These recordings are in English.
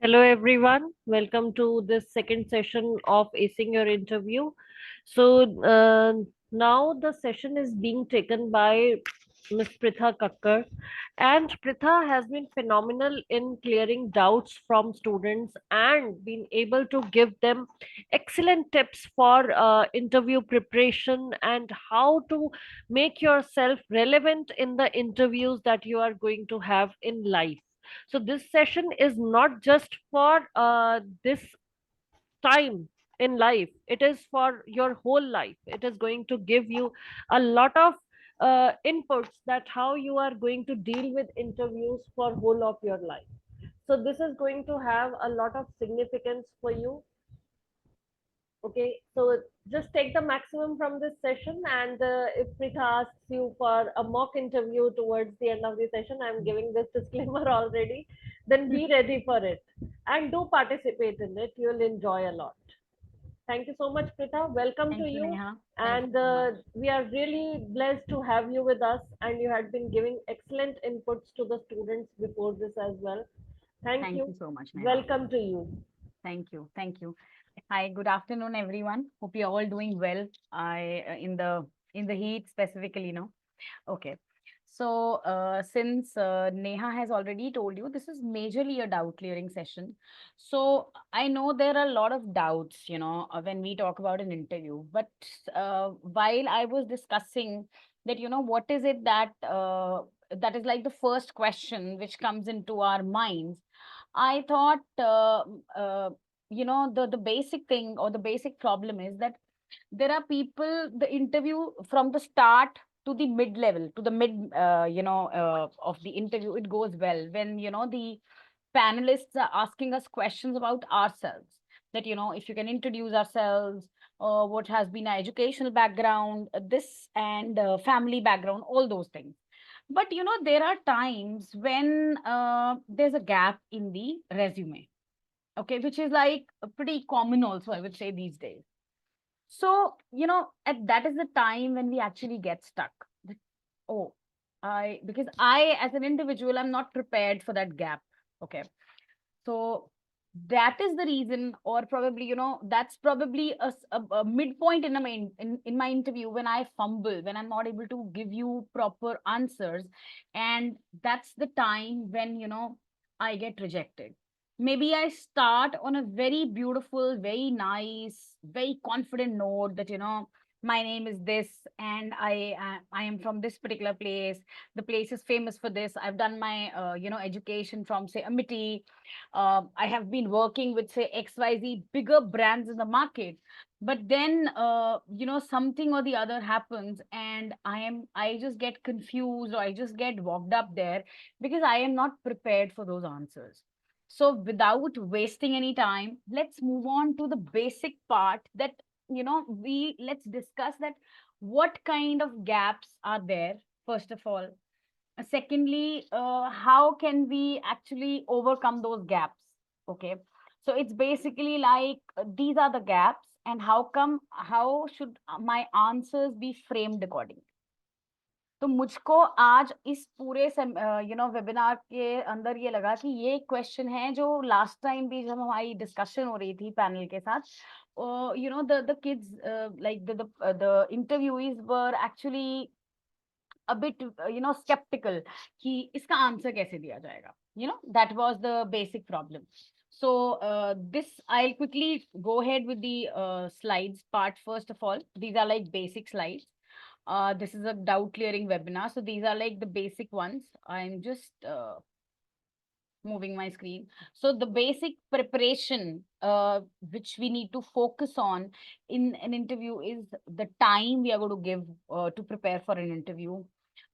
Hello, everyone. Welcome to this second session of Acing Your Interview. Now the session is being taken by Miss Pritha Kakkar, and Pritha has been phenomenal in clearing doubts from students and been able to give them excellent tips for interview preparation and how to make yourself relevant in the interviews that you are going to have in life. So this session is not just for this time in life, it is for your whole life. It is going to give you a lot of inputs that how you are going to deal with interviews for whole of your life. So this is going to have a lot of significance for you. Okay, so just take the maximum from this session, and if Pritha asks you for a mock interview towards the end of the session, I'm giving this disclaimer already, then be ready for it and do participate in it. You'll enjoy a lot. Thank you so much, Pritha. Welcome to Thank you, you. Neha. Thank you And so much. we are really blessed to have you with us, and you had been giving excellent inputs to the students before this as well. Thank Thank you. you so much, Neha. Welcome to you. Thank you. Thank you. Hi, good afternoon, everyone. Hope you're all doing well. I in the heat specifically, no. Okay. So, since Neha has already told you, this is majorly a doubt clearing session. So, I know there are a lot of doubts, when we talk about an interview. But while I was discussing that, what is it that is like the first question which comes into our minds, I thought, the basic thing or the basic problem is that there are people, the interview from the start to the mid level, to the mid, of the interview, it goes well when, the panelists are asking us questions about ourselves. That, if you can introduce ourselves, what has been our educational background, this and family background, all those things. But, there are times when there's a gap in the resume, okay, which is like pretty common also, I would say, these days. So, that is the time when we actually get stuck. That, oh, because I, as an individual, I'm not prepared for that gap. Okay. So that is the reason, or probably, that's probably a midpoint in, in my interview when I fumble, when I'm not able to give you proper answers. And that's the time when, I get rejected. Maybe I start on a very beautiful, very nice, very confident note that, my name is this, and I am from this particular place. The place is famous for this. I've done my, education from, say, Amity. I have been working with, say, XYZ bigger brands in the market. But then, something or the other happens, and I just get confused, or I just get walked up there because I am not prepared for those answers. So, without wasting any time, let's move on to the basic part that, let's discuss that what kind of gaps are there, first of all. Secondly, how can we actually overcome those gaps? Okay. So it's basically like, these are the gaps, and how should my answers be framed accordingly? तो मुझको आज इस पूरे webinar के अंदर ये लगा कि ये क्वेश्चन है जो लास्ट टाइम भी जब हमारी डिस्कशन हो रही थी पैनल के साथ, the kids like the interviewees were actually a bit skeptical कि इसका आंसर कैसे दिया जाएगा. That was the basic problem. So this, I'll quickly go ahead with the slides part. First of all, these are like basic slides. This is a doubt clearing webinar, so these are like the basic ones. I'm just moving my screen. So the basic preparation which we need to focus on in an interview is the time we are going to give to prepare for an interview,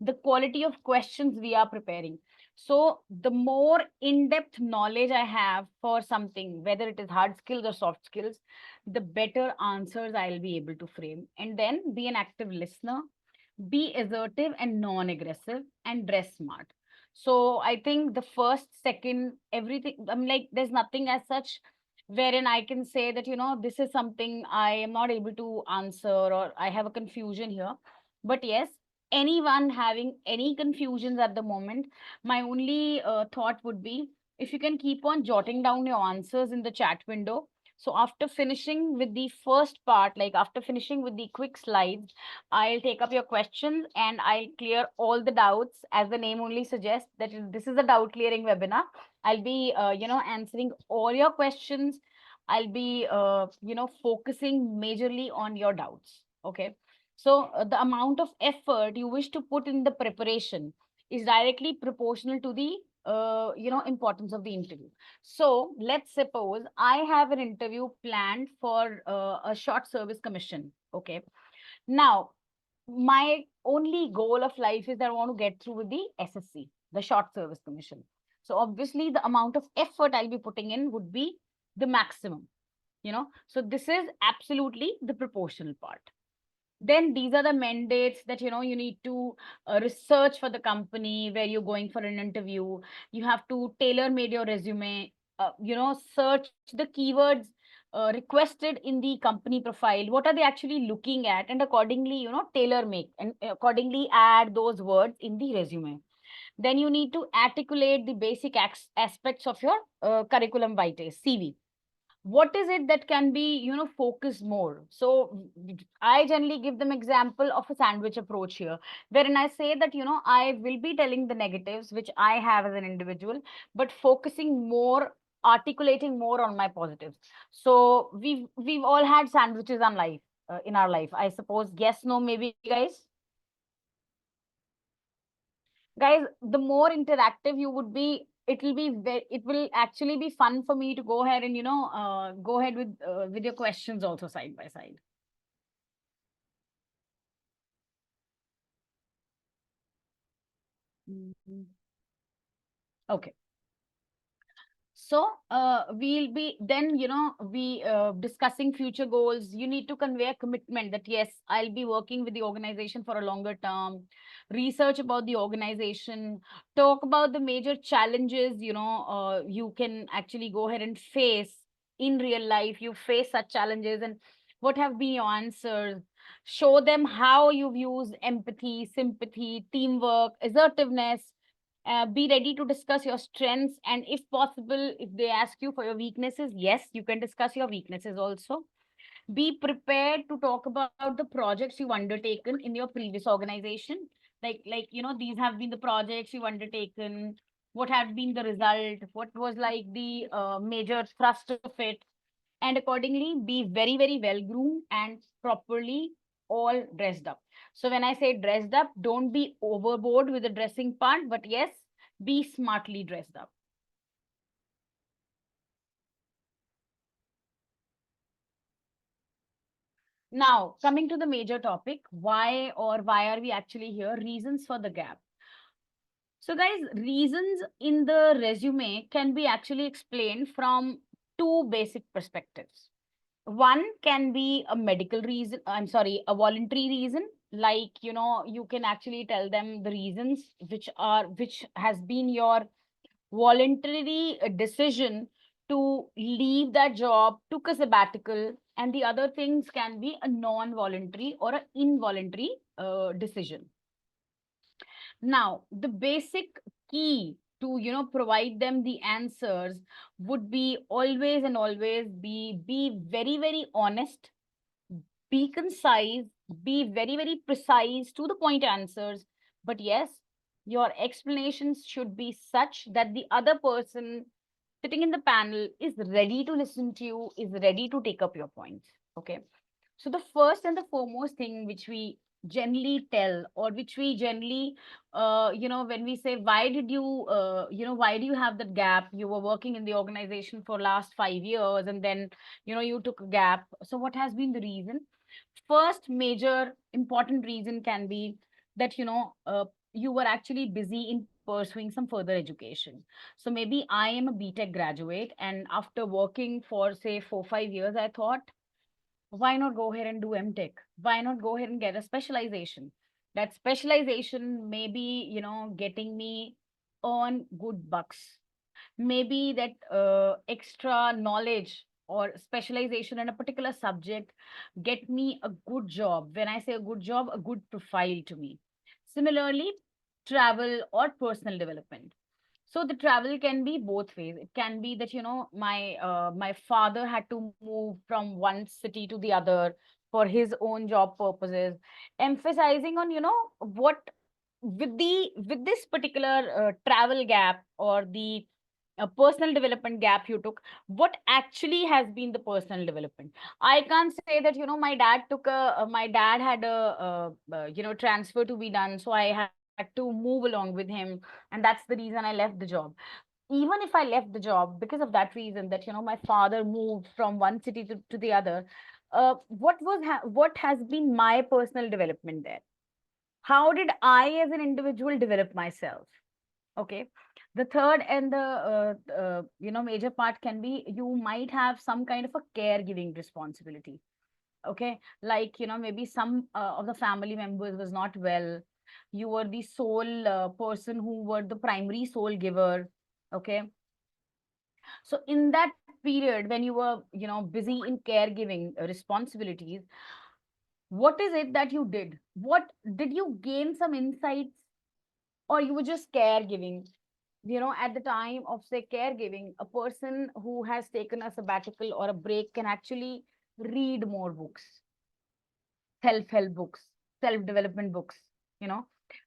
the quality of questions we are preparing. So the more in-depth knowledge I have for something, whether it is hard skills or soft skills, the better answers I'll be able to frame. And then be an active listener, be assertive and non-aggressive, and dress smart. So I think the first, second, everything, I'm like, there's nothing as such wherein I can say that, this is something I am not able to answer, or I have a confusion here. But yes, anyone having any confusions at the moment, my only thought would be if you can keep on jotting down your answers in the chat window. So after finishing with the first part, like after finishing with the quick slides, I'll take up your questions and I'll clear all the doubts, as the name only suggests that this is a doubt clearing webinar. I'll be, answering all your questions. I'll be, focusing majorly on your doubts. Okay. So the amount of effort you wish to put in the preparation is directly proportional to the importance of the interview. So let's suppose I have an interview planned for a short service commission. Okay. Now, my only goal of life is that I want to get through with the SSC, the short service commission. So obviously the amount of effort I'll be putting in would be the maximum. So this is absolutely the proportional part. Then these are the mandates that you need to research for the company where you're going for an interview. You have to tailor made your resume, search the keywords requested in the company profile. What are they actually looking at, and accordingly tailor make and accordingly add those words in the resume. Then you need to articulate the basic aspects of your curriculum vitae, CV. What is it that can be focused more? So I generally give them example of a sandwich approach here, wherein I say that I will be telling the negatives which I have as an individual, but focusing more, articulating more on my positives. So we've all had sandwiches on life, in our life, I suppose. Yes, no, maybe, guys, the more interactive you would be, it will actually be fun for me to go ahead and go ahead with your questions also side by side. Mhm. Okay. So we'll be then, we discussing future goals. You need to convey a commitment that yes, I'll be working with the organization for a longer term. Research about the organization. Talk about the major challenges, you can actually go ahead and face in real life. You face such challenges, and what have been your answers. Show them how you've used empathy, sympathy, teamwork, assertiveness. Be ready to discuss your strengths, and if possible, if they ask you for your weaknesses, yes, you can discuss your weaknesses also. Be prepared to talk about the projects you've undertaken in your previous organization. These have been the projects you've undertaken. What have been the result? What was like the major thrust of it? And accordingly, be very, very well groomed and properly all dressed up. So when I say dressed up, don't be overboard with the dressing part, but yes, be smartly dressed up. Now, coming to the major topic, why are we actually here? Reasons for the gap. So, guys, reasons in the resume can be actually explained from two basic perspectives. One can be a medical reason, I'm sorry, a voluntary reason. Like, you can actually tell them the reasons which has been your voluntary decision to leave that job, took a sabbatical, and the other things can be a non-voluntary or an involuntary decision. Now, the basic key to provide them the answers would be always and always be very, very honest, be concise, be very, very precise, to the point answers. But yes, your explanations should be such that the other person sitting in the panel is ready to listen to you, is ready to take up your points. Okay. So the first and the foremost thing which we generally tell, or which we generally, when we say, why do you have that gap? You were working in the organization for last 5 years, and then, you took a gap. So what has been the reason? First major important reason can be that, you were actually busy in pursuing some further education. So maybe I am a BTech graduate, and after working for say 4 5 years, I thought, why not go ahead and do MTech? Why not go ahead and get a specialization? That specialization may be, getting me on good bucks. Maybe that extra knowledge or specialization in a particular subject get me a good job. When I say a good job, a good profile to me. Similarly, travel or personal development. So the travel can be both ways. It can be that, my father had to move from one city to the other for his own job purposes, emphasizing on, what with this particular travel gap, or the personal development gap you took, what actually has been the personal development. I can't say that, my dad had transfer to be done, so I had to move along with him, and that's the reason I left the job. Even if I left the job because of that reason, that, my father moved from one city to the other, what has been my personal development there? How did I as an individual develop myself? Okay. The third and the major part can be, you might have some kind of a caregiving responsibility. Okay, like, maybe some of the family members was not well. You were the sole person who were the primary soul giver. Okay, so in that period when you were, busy in caregiving responsibilities, what is it that you did? What did you gain some insights, or you were just caregiving? At the time of, say, caregiving, a person who has taken a sabbatical or a break can actually read more books, self-help books, self-development books, you know,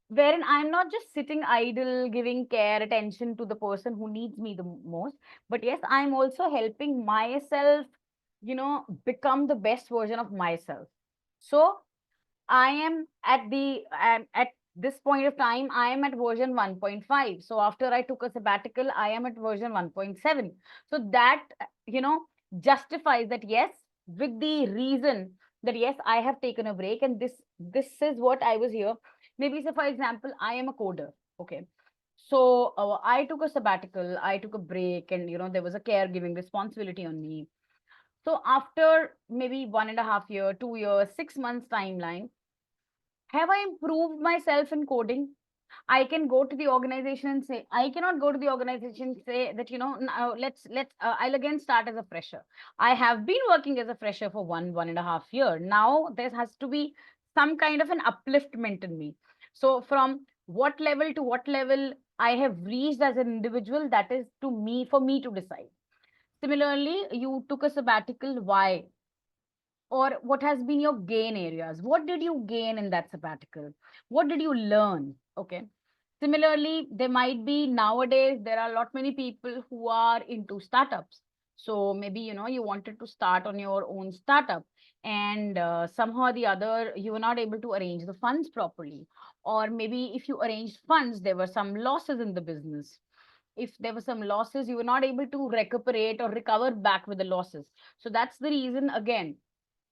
wherein I'm not just sitting idle, giving care, attention to the person who needs me the most, but yes, I'm also helping myself, become the best version of myself. So I am at this point of time, I am at version 1.5. So after I took a sabbatical, I am at version 1.7. So that, justifies that, yes, with the reason that, yes, I have taken a break, and this is what I was here. Maybe, say, for example, I am a coder. Okay. So I took a sabbatical, I took a break, and, there was a caregiving responsibility on me. So after maybe 1.5 year, 2 years, 6 months timeline, have I improved myself in coding? I can go to the organization and say, I cannot go to the organization and say that, now I'll again start as a fresher. I have been working as a fresher for 1.5 year. Now there has to be some kind of an upliftment in me. So from what level to what level I have reached as an individual, that is to me, for me to decide. Similarly, you took a sabbatical. Why? Or what has been your gain areas? What did you gain in that sabbatical? What did you learn? Okay. Similarly, there might be, nowadays there are a lot many people who are into startups. So maybe, you wanted to start on your own startup, and somehow or the other you were not able to arrange the funds properly. Or maybe if you arranged funds, there were some losses in the business. If there were some losses, you were not able to recuperate or recover back with the losses. So that's the reason, again,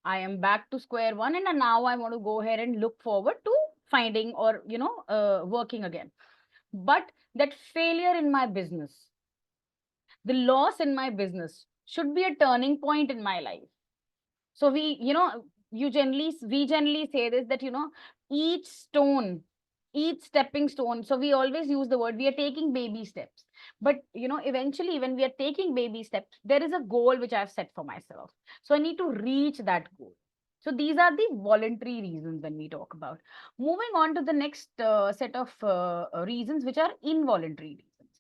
I am back to square one, and now I want to go ahead and look forward to finding, or, working again. But that failure in my business, the loss in my business, should be a turning point in my life. So we generally say this, that, each stone, each stepping stone. So we always use the word, we are taking baby steps. But, eventually, when we are taking baby steps, there is a goal which I've set for myself. So I need to reach that goal. So these are the voluntary reasons when we talk about. Moving on to the next set of reasons, which are involuntary reasons.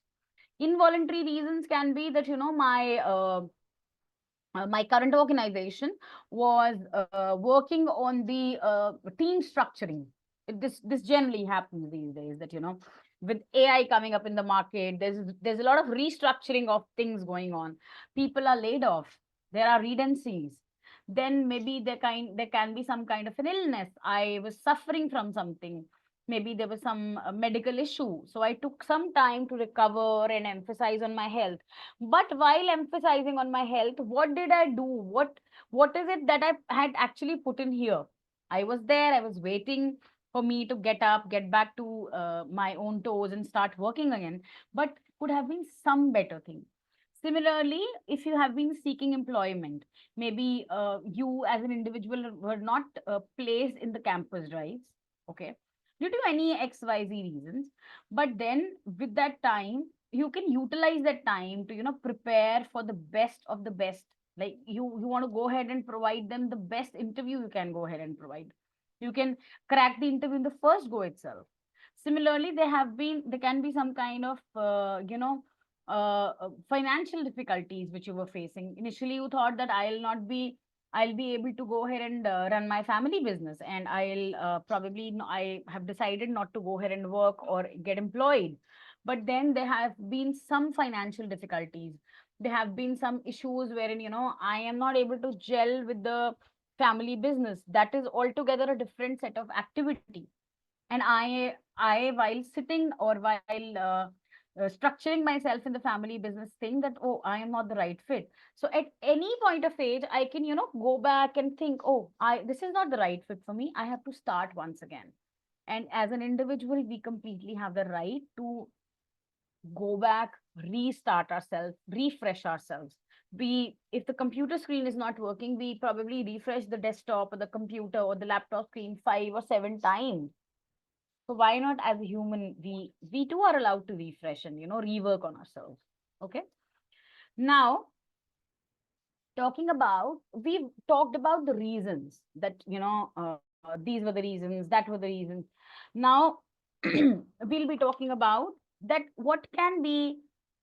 Involuntary reasons can be that, my current organization was working on the team structuring. This generally happens these days, that, with AI coming up in the market, there's a lot of restructuring of things going on. People are laid off. There are redundancies. Then maybe there can be some kind of an illness. I was suffering from something. Maybe there was some medical issue. So I took some time to recover and emphasize on my health. But while emphasizing on my health, what did I do? What is it that I had actually put in here? I was there, I was waiting for me to get up, get back to my own toes and start working again. But could have been some better thing. Similarly, if you have been seeking employment, maybe you as an individual were not placed in the campus drives, okay, due to any XYZ reasons. But then with that time, you can utilize that time to, prepare for the best of the best. Like, you want to go ahead and provide them the best interview you can go ahead and provide. You can crack the interview in the first go itself. Similarly, there can be some kind of financial difficulties which you were facing. Initially you thought that I'll be able to go ahead and run my family business, and I have decided not to go ahead and work or get employed. But then there have been some financial difficulties. There have been some issues wherein, I am not able to gel with the family business. That is altogether a different set of activity. And I while sitting or while structuring myself in the family business, thing that, oh, I am not the right fit. So at any point of age, I can, go back and think, oh, I this is not the right fit for me, I have to start once again. And as an individual, we completely have the right to go back, restart ourselves, refresh ourselves. We If the computer screen is not working, we probably refresh the desktop or the computer or the laptop screen 5 or 7 times. So why not, as a human, we too are allowed to refresh and, rework on ourselves. Okay. Now, we've talked about the reasons that, these were the reasons, that were the reasons. Now, we'll be talking about that what can be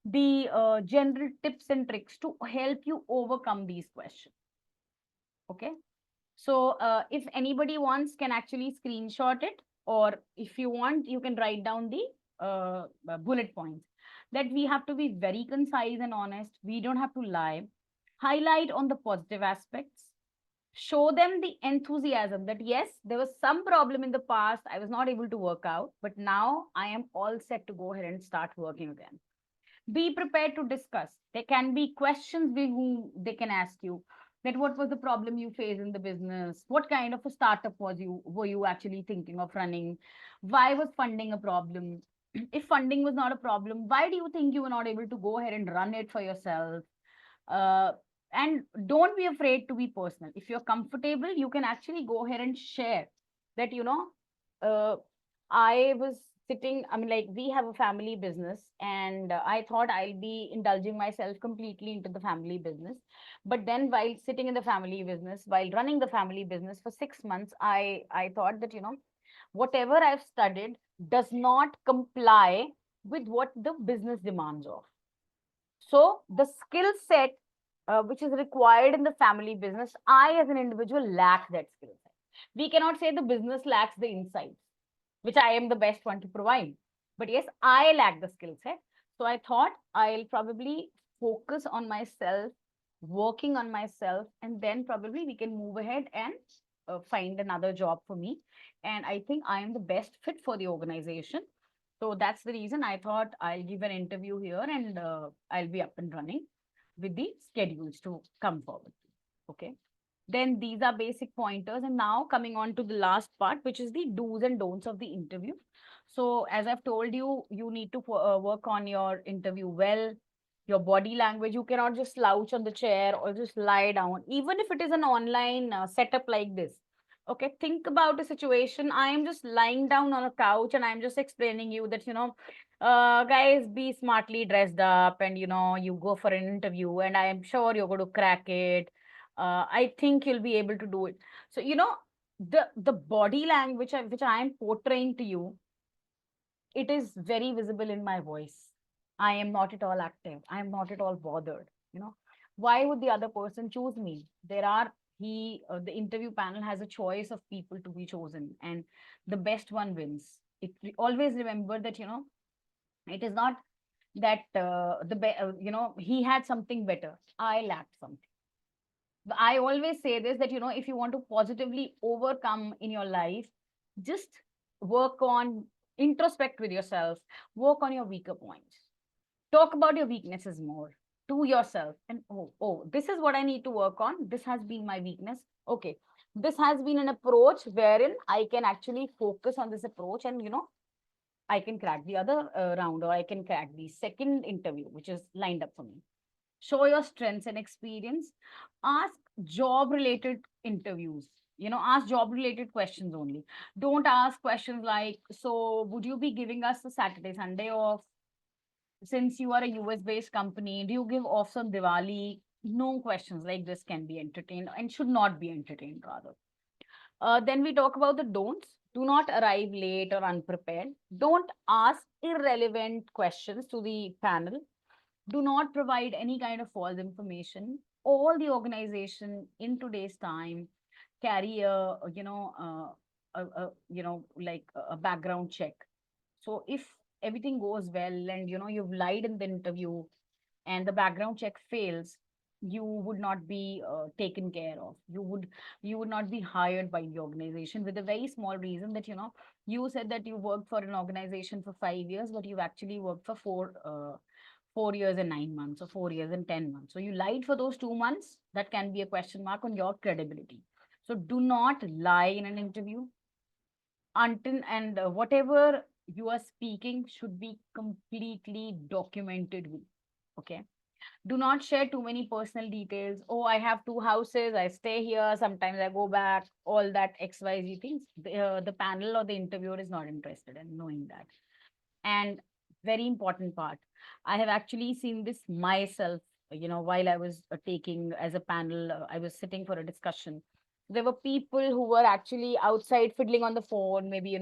the general tips and tricks to help you overcome these questions. Okay. So if anybody wants, can actually screenshot it, or if you want, you can write down the bullet points. That we have to be very concise and honest. We don't have to lie. Highlight on the positive aspects. Show them the enthusiasm that yes, there was some problem in the past. I was not able to work out, but now I am all set to go ahead and start working again. Be prepared to discuss. There can be questions whom they can ask you, that what was the problem you faced in the business, what kind of a startup were you actually thinking of running, why was funding a problem, if funding was not a problem, why do you think you were not able to go ahead and run it for yourself. uh, and don't be afraid to be personal. If you're comfortable, you can actually go ahead and share that, uh, I was sitting, I mean, like, we have a family business, and I thought I'll be indulging myself completely into the family business. But then, while sitting in the family business, while running the family business for 6 months, I thought that, whatever I've studied does not comply with what the business demands of. So the skill set which is required in the family business, I as an individual lack that skill set. We cannot say the business lacks the insights, which I am the best one to provide. But yes, I lack the skill set. So I thought I'll probably focus on myself, working on myself, and then probably we can move ahead and find another job for me. And I think I am the best fit for the organization. So that's the reason I thought I'll give an interview here, and I'll be up and running with the schedules to come forward. Okay. Then these are basic pointers. And now coming on to the last part, which is the do's and don'ts of the interview. So as I've told you, you need to work on your interview well, your body language. You cannot just slouch on the chair or just lie down, even if it is an online setup like this. Okay, think about a situation. I am just lying down on a couch and I'm just explaining you that, guys, be smartly dressed up, and, you go for an interview, and I am sure you're going to crack it. I think you'll be able to do it. So, the body language which I am portraying to you, it is very visible in my voice. I am not at all active. I am not at all bothered. Why would the other person choose me? The interview panel has a choice of people to be chosen, and the best one wins. Always remember that, it is not that he had something better. I lacked something. I always say this, that, if you want to positively overcome in your life, just work on, introspect with yourself, work on your weaker points, talk about your weaknesses more to yourself. And oh, this is what I need to work on. This has been my weakness. Okay. This has been an approach wherein I can actually focus on this approach, and, I can crack the other round, or I can crack the second interview, which is lined up for me. Show your strengths and experience. Ask job related interviews. Ask job related questions only. Don't ask questions like, so would you be giving us a Saturday, Sunday off? Since you are a US based company, do you give offs on Diwali? No questions like this can be entertained, and should not be entertained, rather. Then we talk about the don'ts. Do not arrive late or unprepared. Don't ask irrelevant questions to the panel. Do not provide any kind of false information. All the organization in today's time carry a like a background check. So if everything goes well and you've lied in the interview and the background check fails, you would not be taken care of. You would not be hired by the organization, with a very small reason that you said that you worked for an organization for 5 years, but you've actually worked for 4 years and 9 months, or 4 years and 10 months. So you lied for those 2 months. That can be a question mark on your credibility. So do not lie in an interview until, and whatever you are speaking should be completely documented with. Okay, do not share too many personal details. Oh, I have two houses, I stay here, sometimes I go back, all that XYZ things. The panel or the interviewer is not interested in knowing that. And very important part, I have actually seen this myself. While I was taking as a panel, I was sitting for a discussion. There were people who were actually outside fiddling on the phone, maybe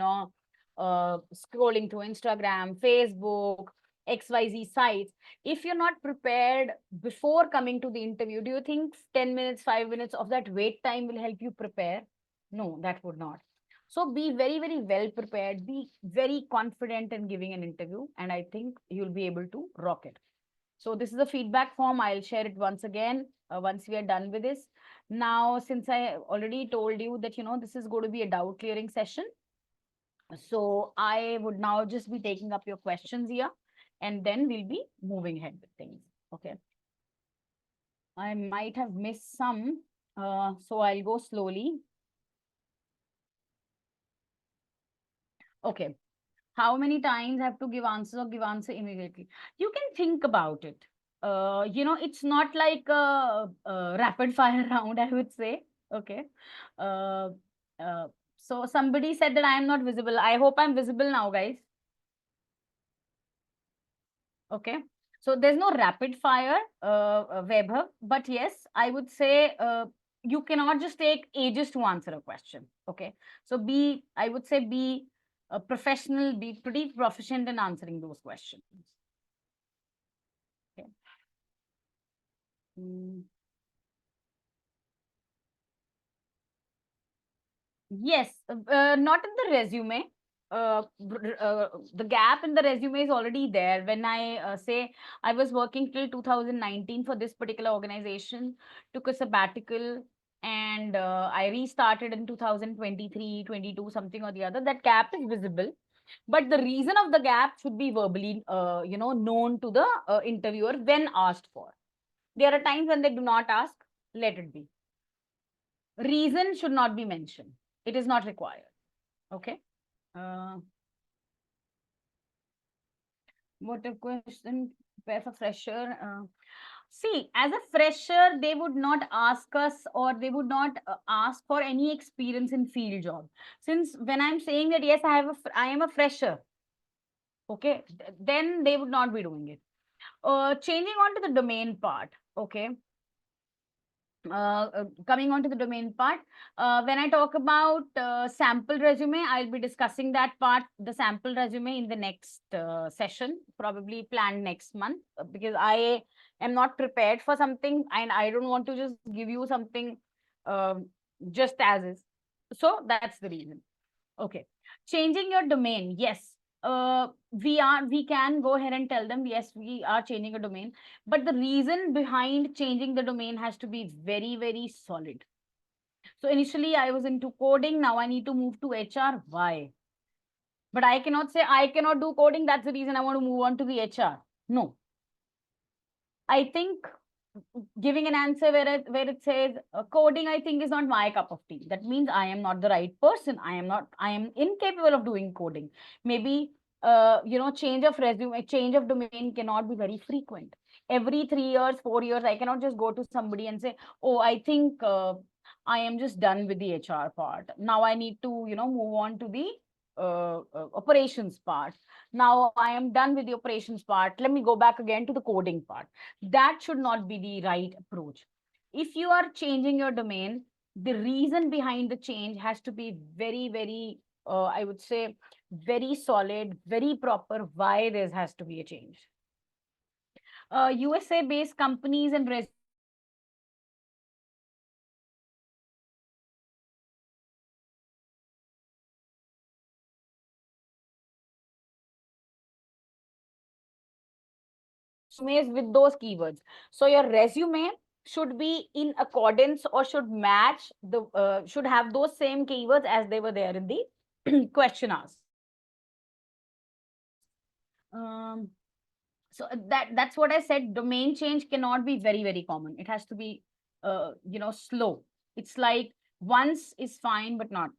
scrolling through Instagram, Facebook, XYZ sites. If you're not prepared before coming to the interview, do you think 10 minutes, 5 minutes of that wait time will help you prepare? No, that would not. So be very, very well prepared, be very confident in giving an interview, and I think you'll be able to rock it. So this is a feedback form. I'll share it once again once we are done with this. Now, since I already told you that, this is going to be a doubt clearing session. So I would now just be taking up your questions here, and then we'll be moving ahead with things. Okay. I might have missed some, so I'll go slowly. Okay. How many times I have to give answers or give answer immediately? You can think about it. It's not like a rapid fire round, I would say. Okay. Uh, so somebody said that I am not visible. I hope I'm visible now, guys. Okay. So there's no rapid fire, Vaibhav, but yes, I would say you cannot just take ages to answer a question. Okay. So I would say be a professional, be pretty proficient in answering those questions. Okay. Mm. Yes, not in the resume. The gap in the resume is already there. When I say I was working till 2019 for this particular organization, took a sabbatical, and I restarted in 2023, 22, something or the other. That gap is visible, but the reason of the gap should be verbally, known to the interviewer when asked for. There are times when they do not ask. Let it be. Reason should not be mentioned. It is not required. Okay. Uh, what a question. Prepare for fresher. See, as a fresher, they would not ask us, or they would not ask for any experience in field job. Since when I'm saying that, yes, I am a fresher. Okay. Then they would not be doing it. Changing on to the domain part. Okay. Coming on to the domain part, when I talk about sample resume, I'll be discussing that part, the sample resume, in the next session, probably planned next month, because I am not prepared for something and I don't want to just give you something just as is. So that's the reason. Okay. Changing your domain. Yes. We can go ahead and tell them, yes, we are changing a domain, but the reason behind changing the domain has to be very, very solid. So initially I was into coding. Now I need to move to HR. Why? But I cannot say I cannot do coding. That's the reason I want to move on to the HR. No. I think giving an answer where it says coding, I think, is not my cup of tea. That means I am not the right person. I am incapable of doing coding. Maybe change of resume, change of domain cannot be very frequent. Every 3 years, 4 years, I cannot just go to somebody and say, oh, I think I am just done with the HR part. Now I need to move on to the operations part. Now I am done with the operations part. Let me go back again to the coding part. That should not be the right approach. If you are changing your domain, the reason behind the change has to be very, very I would say, very solid, very proper why there has to be a change. USA based companies and resumes with those keywords. So your resume should be in accordance or should match the resumes with those keywords. So your resume should be in accordance or should match the should have those same keywords as they were there in the question asked. Um, so that's what I said. Domain change cannot be very, very common. It has to be slow. It's like once is fine, but not.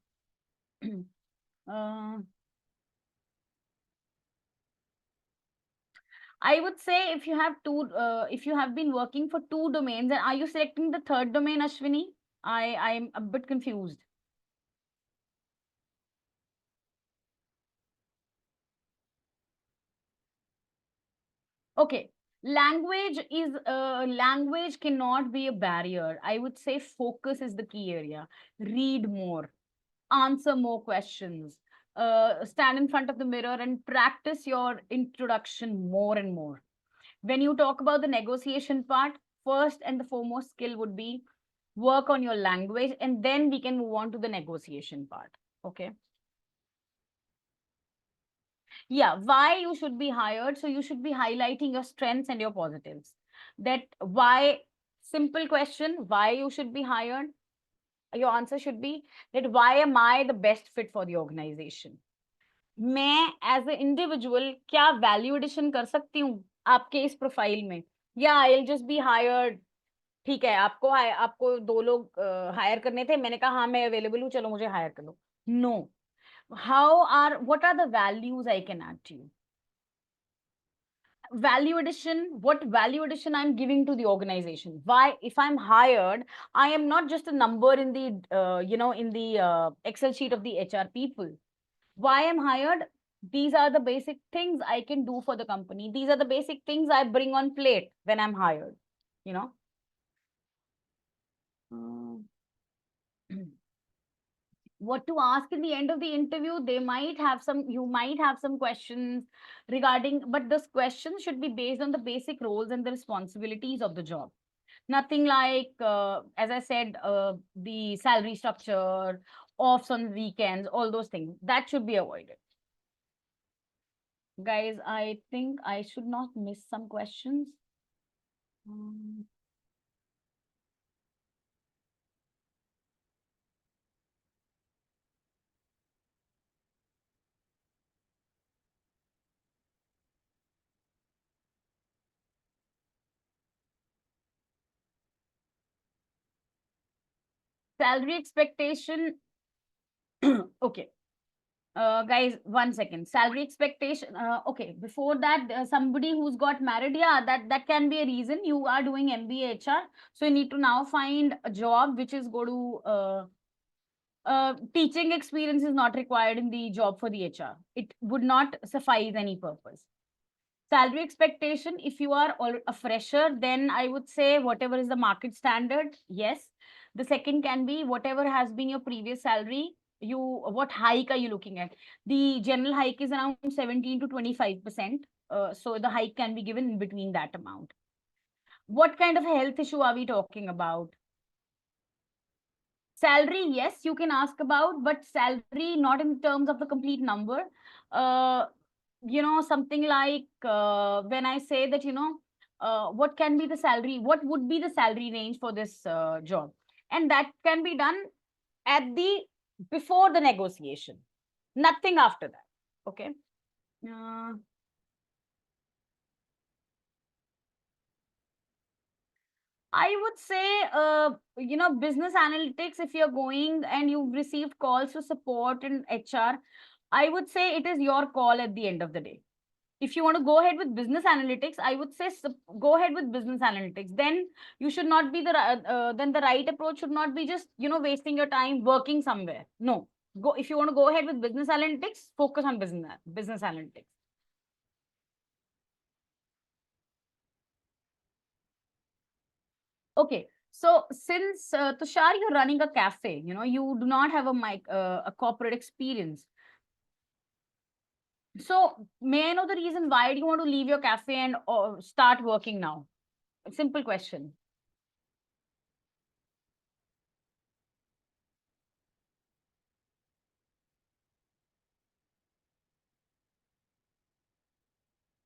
uh, I would say if you have been working for two domains, and are you selecting the third domain, Ashwini? I'm a bit confused. Okay, language cannot be a barrier. I would say focus is the key area. Read more, answer more questions, stand in front of the mirror and practice your introduction more and more. When you talk about the negotiation part, first and the foremost skill would be work on your language, and then we can move on to the negotiation part. Okay. Yeah, why you should be hired. So you should be highlighting your strengths and your positives. That why, simple question, why you should be hired. Your answer should be that why am I the best fit for the organization? मैं as a individual क्या value addition कर सकती हूँ आपके इस profile में, या I will just be hired. ठीक है, आपको दो लोग हायर करने थे, मैंने कहा हाँ मैं अवेलेबल हूँ, चलो मुझे हायर कर लो. No, how are what are the values I can add to you? Value addition, what value addition I'm giving to the organization? Why, if I'm hired, I am not just a number in the Excel sheet of the HR people. Why I'm hired? These are the basic things I can do for the company. These are the basic things I bring on plate when I'm hired, you know. Mm. What to ask in the end of the interview? You might have some questions regarding, but those questions should be based on the basic roles and the responsibilities of the job. Nothing like, as I said, the salary structure, offs on weekends, all those things that should be avoided. Guys, I think I should not miss some questions. Um, Salary expectation. Okay. Guys, 1 second. Salary expectation. Okay. Before that, somebody who's got married, yeah, that can be a reason. You are doing MBA HR, so you need to now find a job which is go to teaching experience is not required in the job for the HR. It would not suffice any purpose. Salary expectation, if you are a fresher, then I would say whatever is the market standard, yes. The second can be whatever has been your previous salary. What hike are you looking at? The general hike is around 17 to 25%. So the hike can be given in between that amount. What kind of health issue are we talking about? Salary, yes, you can ask about, but salary not in terms of the complete number. uh, Something like, when I say that, what can be the salary, what would be the salary range for this job, and that can be done at the before the negotiation, nothing after that. Okay. uh, I would say, business analytics, if you're going and you've received calls to support in HR, I would say it is your call at the end of the day. If you want to go ahead with business analytics, I would say go ahead with business analytics. Then you should not be then the right approach should not be just, wasting your time working somewhere. No, go, if you want to go ahead with business analytics, focus on business analytics. Okay. So since Tushar, you're running a cafe, you do not have a corporate experience. So, may I know the reason why do you want to leave your cafe and start working now? Simple question.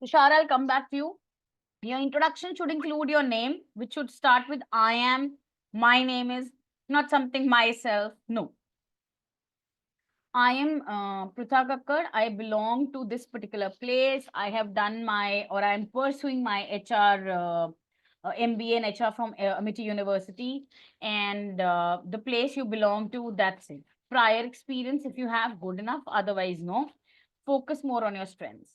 Tushar, I'll come back to you. Your introduction should include your name, which should start with I am, my name is, not something myself. No. I am Pritha Kakkar. I belong to this particular place. I have done my, or I'm pursuing my HR MBA in HR from Amity University. And the place you belong to, that's it. Prior experience, if you have, good enough. Otherwise, no. Focus more on your strengths.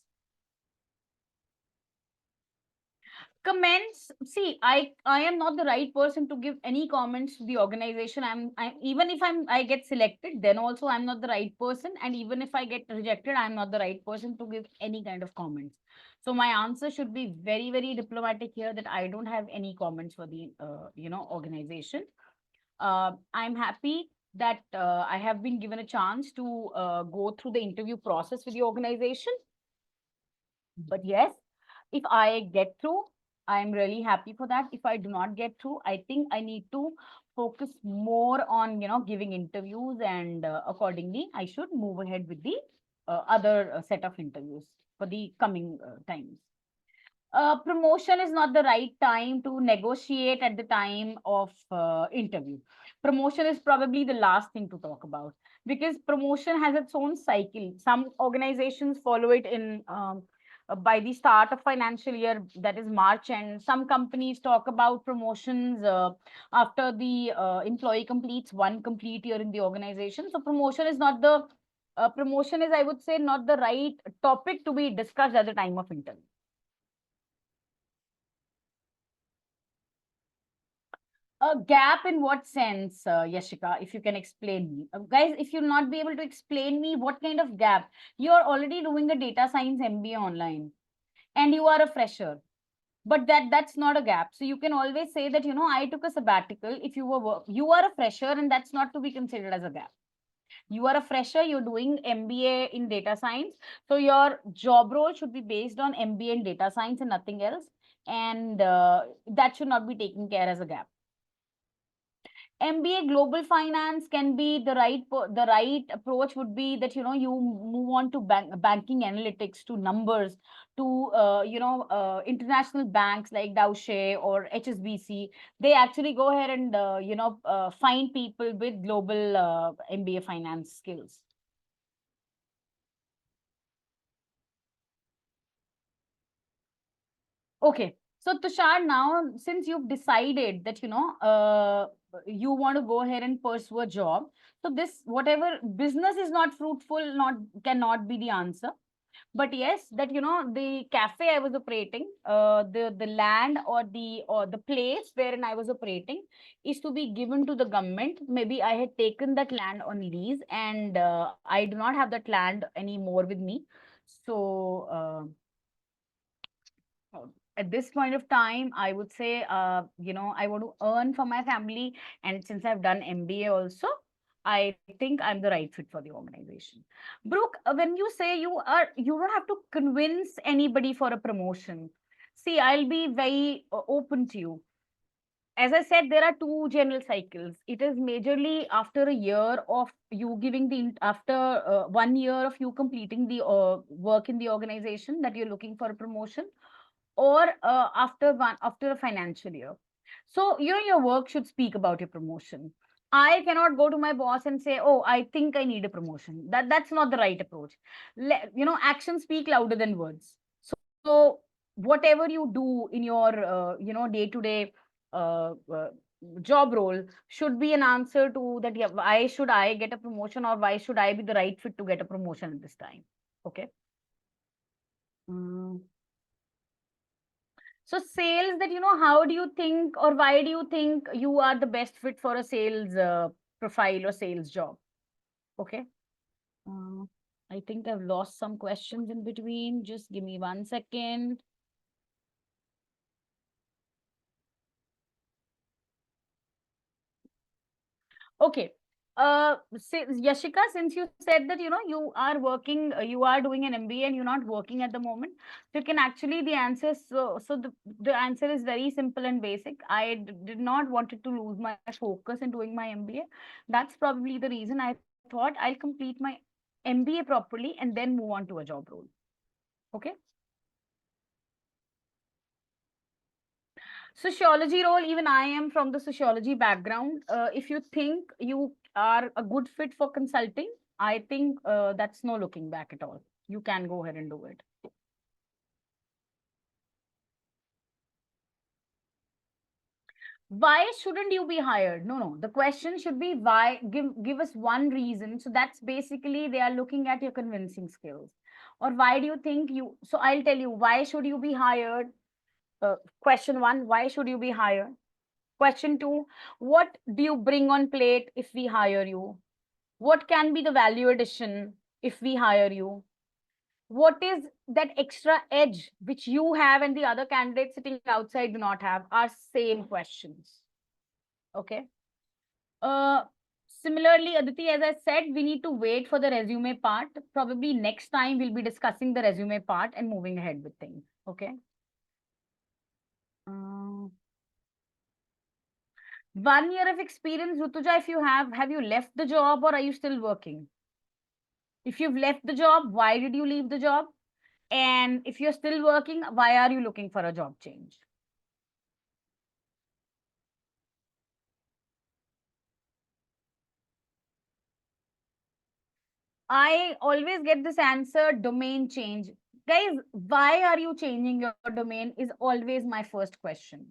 Comments, see, I am not the right person to give any comments to the organization. I even if I get selected, then also I'm not the right person, and even if I get rejected, I'm not the right person to give any kind of comments. So my answer should be very, very diplomatic here, that I don't have any comments for the organization. I'm happy that I have been given a chance to go through the interview process with the organization. But yes, if I get through, I'm really happy for that. If I do not get through, I think I need to focus more on, giving interviews, and accordingly, I should move ahead with the other set of interviews for the coming times. Promotion is not the right time to negotiate at the time of interview. Promotion is probably the last thing to talk about, because promotion has its own cycle. Some organizations follow it in by the start of financial year, that is March, and some companies talk about promotions after the employee completes one complete year in the organization. So promotion is, I would say, not the right topic to be discussed at the time of interview. A gap in what sense, Yashika, if you can explain me? Guys, if you'll not be able to explain me what kind of gap, you're already doing a data science MBA online and you are a fresher. But that's not a gap. So you can always say that, I took a sabbatical. If you are a fresher, and that's not to be considered as a gap. You are a fresher, you're doing MBA in data science. So your job role should be based on MBA in data science and nothing else. And that should not be taken care as a gap. MBA global finance can be the right approach would be that you move on to banking analytics, to numbers, to international banks like Deutsche or HSBC. They actually go ahead and find people with global MBA finance skills. Okay. So Tushar, now since you've decided that you want to go ahead and pursue a job, so this whatever business is not fruitful, not cannot be the answer. But yes, that the cafe I was operating, the land or the place wherein I was operating is to be given to the government. Maybe I had taken that land on lease, and I do not have that land anymore with me. So at this point of time, I would say, I want to earn for my family. And since I've done MBA also, I think I'm the right fit for the organization. Brooke, when you say you don't have to convince anybody for a promotion. See, I'll be very open to you. As I said, there are two general cycles. It is majorly after a year of you after 1 year of you completing the work in the organization that you're looking for a promotion, or after a financial year. So your work should speak about your promotion. I cannot go to my boss and say, oh, I think I need a promotion. That's not the right approach. Actions speak louder than words. So whatever you do in your day to day job role should be an answer to that. Yeah, why should I get a promotion, or why should I be the right fit to get a promotion at this time? Okay. Mm. So sales, that how do you think, or why do you think you are the best fit for a sales profile or sales job? Okay. Uh, I think I've lost some questions in between. Just give me 1 second. Okay. Yashika, since you said that you are working, you are doing an MBA and you're not working at the moment, so you can actually the answer. So the answer is very simple and basic. Did not wanted to lose my focus in doing my MBA. That's probably the reason I thought I'll complete my MBA properly and then move on to a job role. Okay. Sociology role, even I am from the sociology background. If you think you are a good fit for consulting, I think that's no looking back at all. You can go ahead and do it. Why shouldn't you be hired? No. The question should be why. Give us one reason. So that's basically they are looking at your convincing skills. Or why do you think you? So I'll tell you why should you be hired. Question one: why should you be hired? Question two: what do you bring on plate if we hire you? What can be the value addition if we hire you? What is that extra edge which you have and the other candidates sitting outside do not have? Are same questions. Okay. Uh, Similarly, Aditi, as I said, we need to wait for the resume part. Probably next time we'll be discussing the resume part and moving ahead with things. Okay. 1 year of experience, Rutuja, if you have you left the job or are you still working? If you've left the job, why did you leave the job? And if you're still working, why are you looking for a job change? I always get this answer, domain change. Guys, why are you changing your domain is always my first question.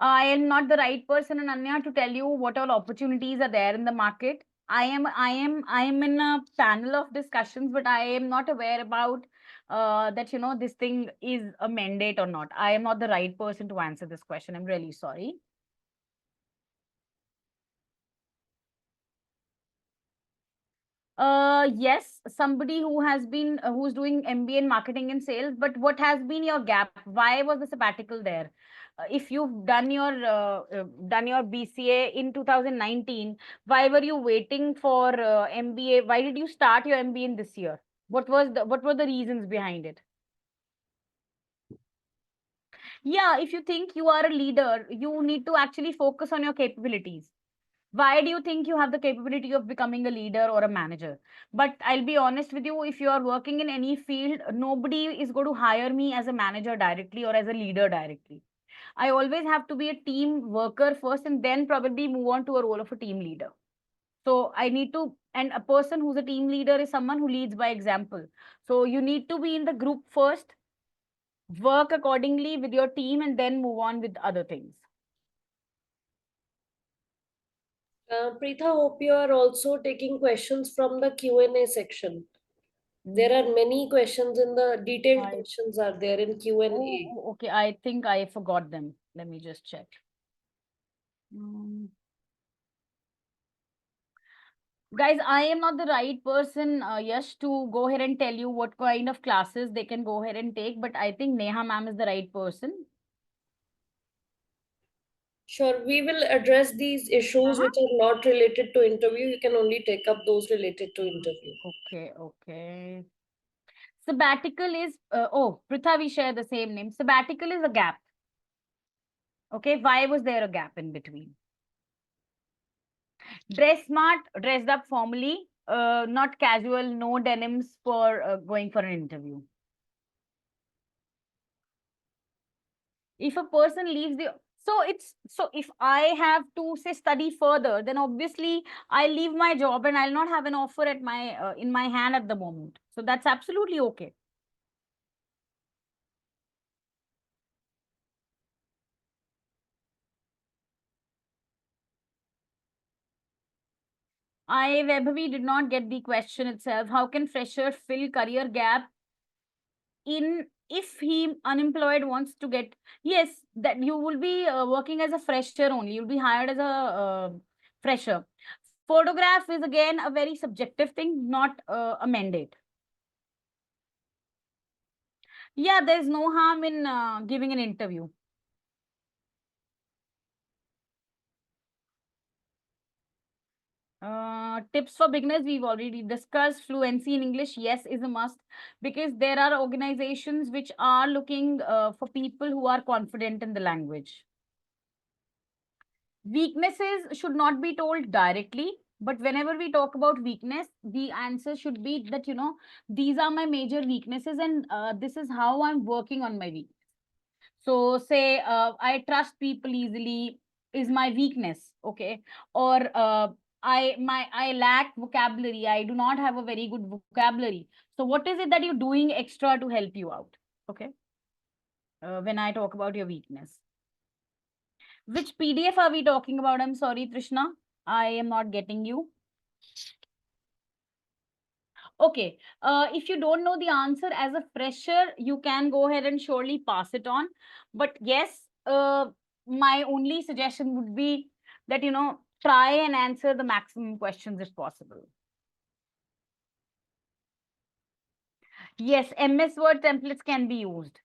I am not the right person, Ananya, to tell you what all opportunities are there in the market. I am in a panel of discussions, but I am not aware about that, this thing is a mandate or not. I am not the right person to answer this question. I'm really sorry. Yes, somebody who has been who's doing MBA in marketing and sales. But what has been your gap? Why was the sabbatical there? If you've done your BCA in 2019, why were you waiting for MBA? Why did you start your MBA in this year? What were the reasons behind it? Yeah, if you think you are a leader, you need to actually focus on your capabilities. Why do you think you have the capability of becoming a leader or a manager? But I'll be honest with you, if you are working in any field, nobody is going to hire me as a manager directly or as a leader directly. I always have to be a team worker first and then probably move on to a role of a team leader. So I need to, and a person who's a team leader is someone who leads by example. So you need to be in the group first, work accordingly with your team, and then move on with other things. Pritha, hope you are also taking questions from the Q&A section. There are many questions in the detailed I questions are there in Q&A. Okay. I think I forgot them. Let me just check. Guys, I am not the right person, Yash, to go ahead and tell you what kind of classes they can go ahead and take, but I think Neha ma'am is the right person. Sure, we will address these issues Uh-huh. which are not related to interview. You can only take up those related to interview. Okay. Sabbatical is, Pritha, we share the same name. Sabbatical is a gap. Okay, why was there a gap in between? Dress smart, dressed up formally, not casual, no denims for going for an interview. If a person leaves the so if I have to say study further, then obviously I leave my job and I'll not have an offer at my in my hand at the moment. So that's absolutely okay. I Webhavi did not get the question itself. How can fresher fill career gap in if he unemployed wants to get? Yes, that you will be working as a fresher only. You'll be hired as a fresher. Photograph is again a very subjective thing, not a mandate. Yeah, there's no harm in giving an interview. Tips for beginners, we've already discussed. Fluency in English, yes, is a must, because there are organizations which are looking for people who are confident in the language. Weaknesses should not be told directly, but whenever we talk about weakness, the answer should be that, these are my major weaknesses, and this is how I'm working on my weakness. So say, I trust people easily is my weakness, okay? Or I lack vocabulary. I do not have a very good vocabulary. So what is it that you're doing extra to help you out? Okay. When I talk about your weakness. Which PDF are we talking about? I'm sorry, Trishna. I am not getting you. Okay. If you don't know the answer as a fresher, you can go ahead and surely pass it on. But yes, my only suggestion would be that, try and answer the maximum questions if possible. Yes, MS Word templates can be used.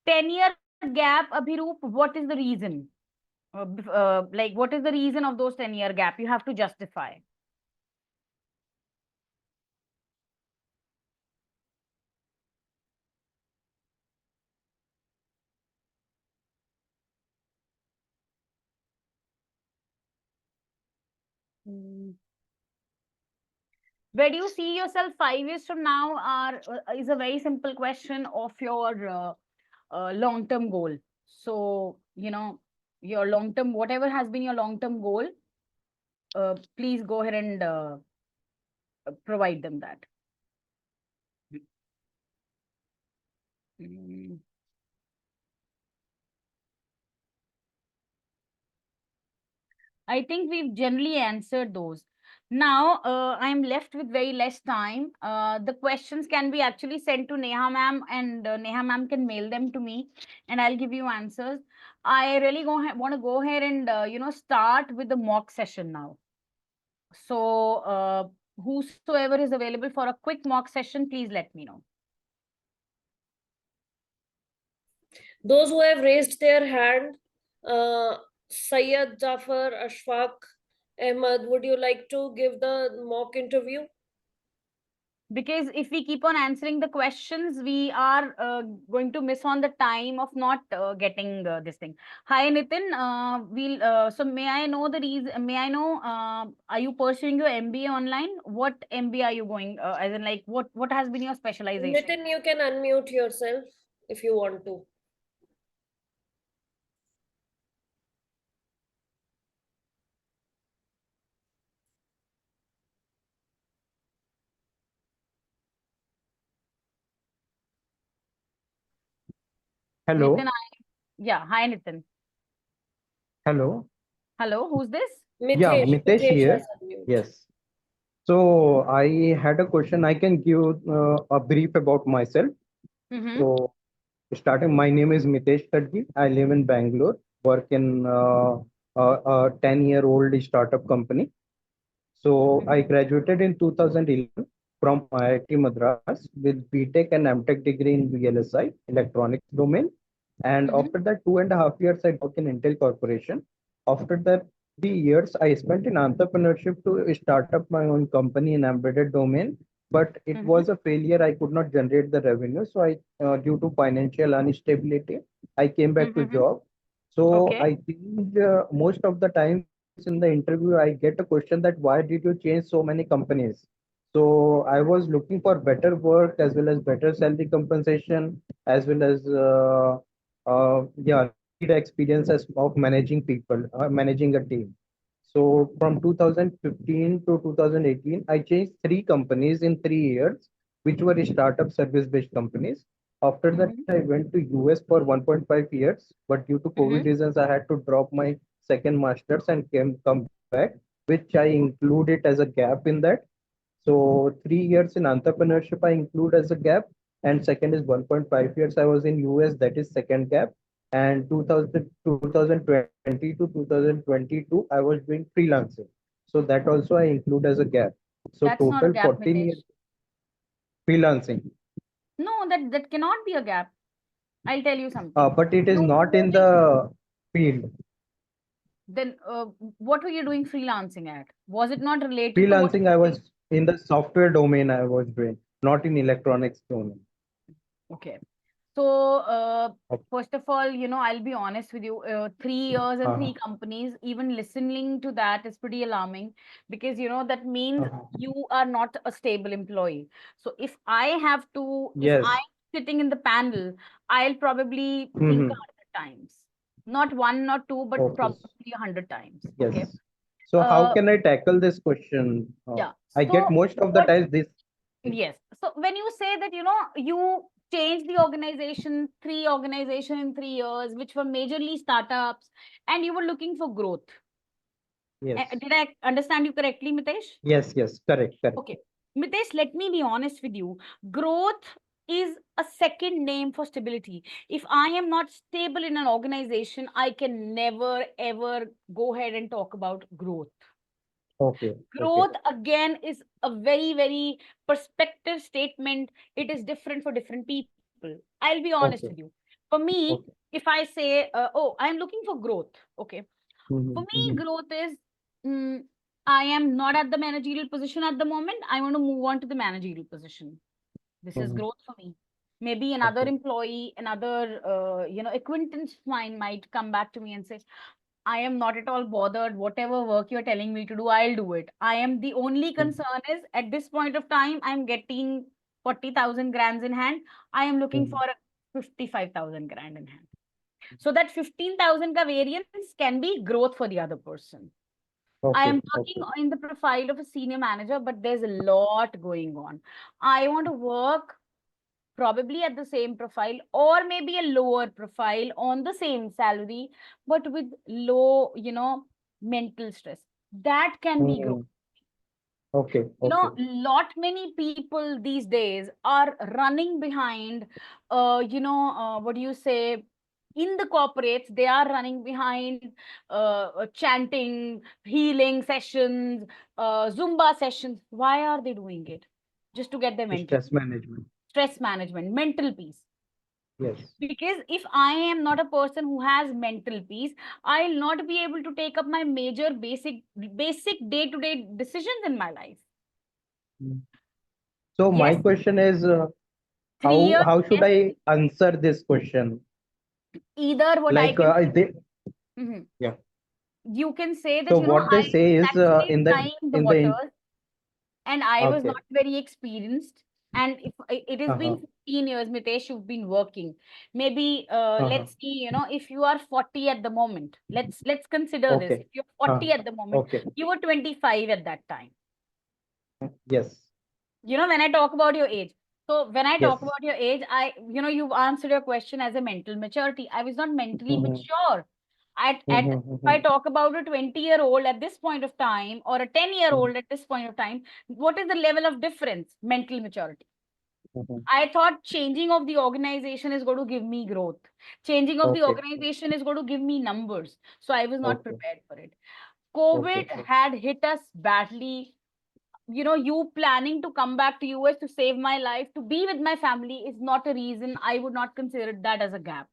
10-year gap, Abhiroop, what is the reason? Like, what is the reason of those 10-year gap? You have to justify. Mm. Where do you see yourself 5 years from now is a very simple question of your long-term goal. So, your long-term, whatever has been your long-term goal, please go ahead and provide them that. Mm. I think we've generally answered those. Now, I'm left with very less time. The questions can be actually sent to Neha ma'am, and Neha ma'am can mail them to me, and I'll give you answers. I really want to go ahead and, start with the mock session now. So, whosoever is available for a quick mock session, please let me know. Those who have raised their hand, uh, Sayyid Jafar, Ashfaq, Ahmad, would you like to give the mock interview? Because if we keep on answering the questions, we are going to miss on the time of not getting this thing. Hi, Nitin. So may I know the reason? May I know? Are you pursuing your MBA online? What MBA are you going? As in, like, what has been your specialization? Nitin, you can unmute yourself if you want to. Nitin, Hello, yeah. Hi, Nitin. hello. Hello, who's this? Yeah, Mitesh, Mitesh Mitesh has here. unmute. Yes. So I had a question. I can give a brief about myself. Mm-hmm. So starting, my name is Mitesh Tadji. I live in Bangalore, work in a 10-year-old startup company. So I graduated in 2011 from IIT Madras with BTech and MTech degree in VLSI, electronics domain. And Mm-hmm. after that, 2.5 years, I worked in Intel Corporation. After that, 3 years, I spent in entrepreneurship to start up my own company in embedded domain. But it Mm-hmm. was a failure. I could not generate the revenue. So due to financial instability, I came back to Mm-hmm. job. So Okay. I think most of the times in the interview, I get a question that why did you change so many companies? So I was looking for better work as well as better salary compensation as well as lead experiences of managing people, managing a team. So from 2015 to 2018, I changed three companies in 3 years, which were startup service-based companies. After that, Mm-hmm. I went to US for 1.5 years, but due to COVID Mm-hmm. reasons, I had to drop my second master's and come back, which I include it as a gap in that. So 3 years in entrepreneurship I include as a gap, and second is 1.5 years I was in US, that is second gap, and 2020 to 2022 I was doing freelancing. So that also I include as a gap. So That's not a total gap, 14 Mitesh. years freelancing. No, that cannot be a gap. I'll tell you something. But it is You not in moved in. the field. Then what were you doing freelancing at? Was it not related to what Freelancing, I you're doing? was in the software domain I was doing, not in electronics domain. Okay. So, Okay. first of all, I'll be honest with you, 3 years and Uh-huh. three companies, even listening to that is pretty alarming, because, that means Uh-huh. you are not a stable employee. So if Yes. I'm sitting in the panel, I'll probably think Mm-hmm. 100 times, not one, not two, but Okay. probably 100 times. Okay. Yes. So how Uh, can I tackle this question? yeah. I get So most of the what times this. Yes. So when you say that, you changed the organization, three organization in 3 years, which were majorly startups, and you were looking for growth. Yes. Did I understand you correctly, Mitesh? Yes. Yes. Correct. Correct. Okay. Mitesh, let me be honest with you. Growth is a second name for stability. If I am not stable in an organization, I can never ever go ahead and talk about growth. Okay. Okay. Growth again is a very, very perspective statement. It is different for different people. I'll be honest with Okay. you. For me, Okay. if I say, oh, I'm looking for growth, okay. Mm-hmm. For me, Mm-hmm. growth is, mm, I am not at the managerial position at the moment. I want to move on to the managerial position. This is Mm-hmm. growth for me. Maybe another Okay. employee, another acquaintance of mine might come back to me and say, I am not at all bothered. Whatever work you're telling me to do, I'll do it. I am the only Mm-hmm. concern is at this point of time, I'm getting 40,000 grams in hand. I am looking Mm-hmm. for 55,000 grand in hand. So that 15,000 ka variance can be growth for the other person. I Okay. am Okay. talking in the profile of a senior manager, but there's a lot going on. I want to work probably at the same profile or maybe a lower profile on the same salary, but with low, mental stress. That can be growth. Mm-hmm. Okay. Okay. Lot many people these days are running behind, what do you say? In the corporates, they are running behind chanting, healing sessions, Zumba sessions. Why are they doing it? Just to get their mental Stress management. stress management, mental peace. Yes. Because if I am not a person who has mental peace, I'll not be able to take up my major basic day-to-day decisions in my life. Mm. So my Yes, question is, 3 years. how should Yes, I answer this question? either what I Like, can they, Mhm. yeah. You can say that, So what they I say was is, actually in the trying the in the waters and I was okay. not very experienced. And if it has been Uh-huh. 15 years, Mitesh, you've been working. Maybe Uh-huh. let's see, if you are 40 at the moment, let's consider this. Okay. If you're 40 Uh, at the moment, okay. you were 25 at that time. Yes. When I talk about your age. So when I talk Yes. about your age, you've answered your question as a mental maturity. I was not mentally Mm-hmm. mature. If I Mm-hmm. talk about a 20-year-old at this point of time or a 10-year-old at this point of time, what is the level of difference? Mental maturity. Mm-hmm. I thought changing of the organization is going to give me growth. Changing of the Okay. organization is going to give me numbers. So I was not Okay. prepared for it. COVID Okay. Okay. had hit us badly. You planning to come back to US to save my life, to be with my family is not a reason. I would not consider that as a gap.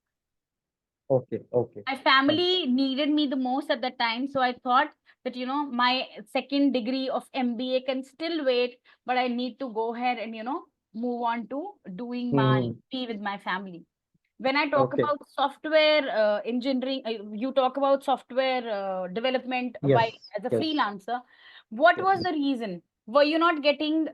Okay. Okay. My Fine. family needed me the most at that time, so I thought that my second degree of MBA can still wait, but I need to go ahead and move on to doing my Mm-hmm. be with my family. When I talk Okay. about software engineering, you talk about software development while Yes. as a Yes. freelancer. What was Yes. the reason? Were you not getting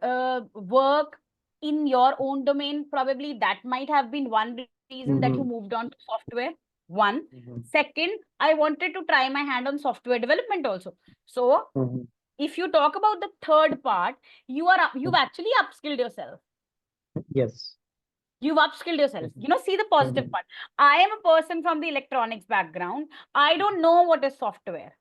work in your own domain? Probably that might have been one reason that you moved Mm-hmm. on to software. One. Mm-hmm. Second, I wanted to try my hand on software development also. So Mm-hmm. if you talk about the third part, you've Mm-hmm. actually upskilled yourself. Yes. You've upskilled yourself. Mm-hmm. See the positive Mm-hmm. part. I am a person from the electronics background. I don't know what is software.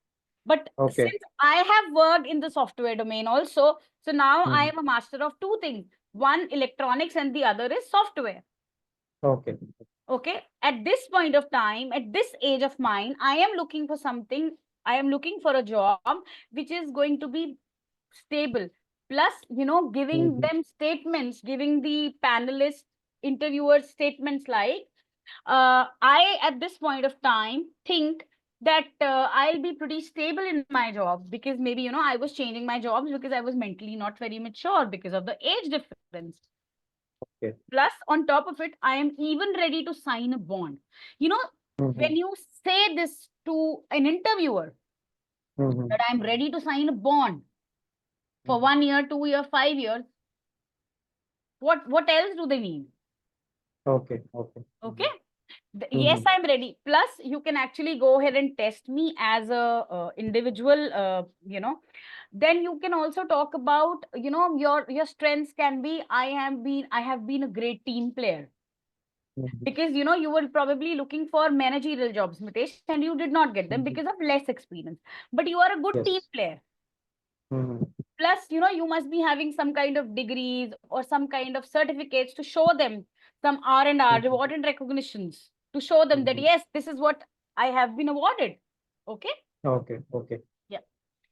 But Okay. since I have worked in the software domain also, so now I Mm-hmm. am a master of two things. One electronics and the other is software. Okay. Okay. At this point of time, at this age of mine, I am looking for something. I am looking for a job which is going to be stable. Plus, giving Mm-hmm. them statements, giving the panelists, interviewers statements like, I, at this point of time, think that I'll be pretty stable in my job, because maybe, I was changing my jobs because I was mentally not very mature because of the age difference. Okay. Plus, on top of it, I am even ready to sign a bond. You know, Mm-hmm. when you say this to an interviewer, Mm-hmm. that I'm ready to sign a bond for 1 year, 2 year, 5 years, what else do they need? Okay. Okay. Okay. Yes, Mm-hmm. I'm ready. Plus, you can actually go ahead and test me as a individual. Then you can also talk about, your strengths can be, I have been a great team player, Mm-hmm. because you were probably looking for managerial jobs, Mitesh, and you did not get them because Mm-hmm. of less experience. But you are a good team Yes. player. Mm-hmm. Plus, you must be having some kind of degrees or some kind of certificates to show them, some R&R, Mm-hmm. reward and recognitions, to show them that Mm-hmm. yes, this is what I have been awarded. Okay. Okay. Okay. Yeah.